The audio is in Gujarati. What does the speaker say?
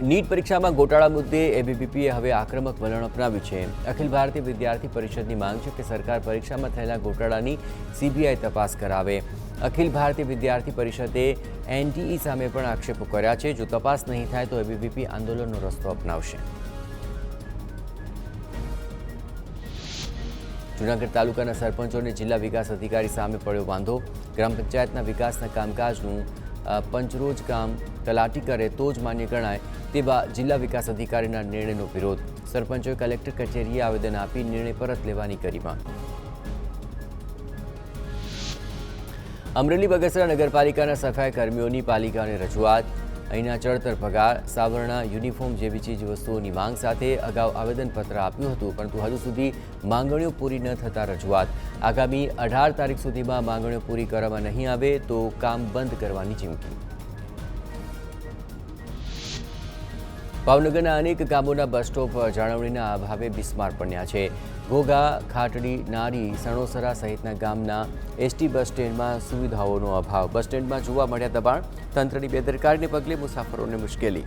નીટ પરીક્ષામાં ગોટાળા મુદ્દે એબીવીપીએ હવે આક્રમક વલણ અપનાવ્યું છે। અખિલ ભારતીય વિદ્યાર્થી પરિષદની માંગ છે કે સરકાર પરીક્ષામાં થયેલા ગોટાળાની સીબીઆઈ તપાસ કરાવે। અખિલ ભારતીય વિદ્યાર્થી પરિષદે એનટીઈ સામે પણ આક્ષેપો કર્યા છે। જો તપાસ નહીં થાય તો એબીવીપી આંદોલનનો રસ્તો અપનાવશે। જૂનાગઢ તાલુકાના સરપંચોને જિલ્લા વિકાસ અધિકારી સામે પડ્યો વાંધો। ગ્રામ પંચાયતના વિકાસના કામકાજનું પંચરોજ કામ તલાટી કરે તો જ માન્ય ગણાય તેવા જિલ્લા વિકાસ અધિકારીના નિર્ણયનો વિરોધ। સરપંચોએ કલેક્ટર કચેરીએ આવેદન આપી નિર્ણય પરત લેવાની કરી માંગ। અમરેલી બગસરા નગરપાલિકાના સફાઈ કર્મીઓની પાલિકાને રજૂઆત। અહીંના ચડતર પગાર, સાવરણા, યુનિફોર્મ જેવી ચીજ વસ્તુઓની માંગ સાથે અગાઉ આવેદનપત્ર આપ્યું હતું, પરંતુ હજુ સુધી માંગણીઓ પૂરી ન થતા રજૂઆત। આગામી 18 તારીખ સુધીમાં માંગણીઓ પૂરી કરવામાં નહીં આવે તો કામ બંધ કરવાની ચીમકી। ભાવનગરના અનેક ગામોના બસ સ્ટોપ જાળવણીના અભાવે બિસ્માર બન્યા છે। ઘોઘા, ખાટડી, નારી, સણોસરા સહિતના ગામના એસટી બસ સ્ટેન્ડમાં સુવિધાઓનો અભાવ। બસ સ્ટેન્ડમાં જોવા મળ્યા દબાણ। તંત્રની બેદરકારીને પગલે મુસાફરોને મુશ્કેલી।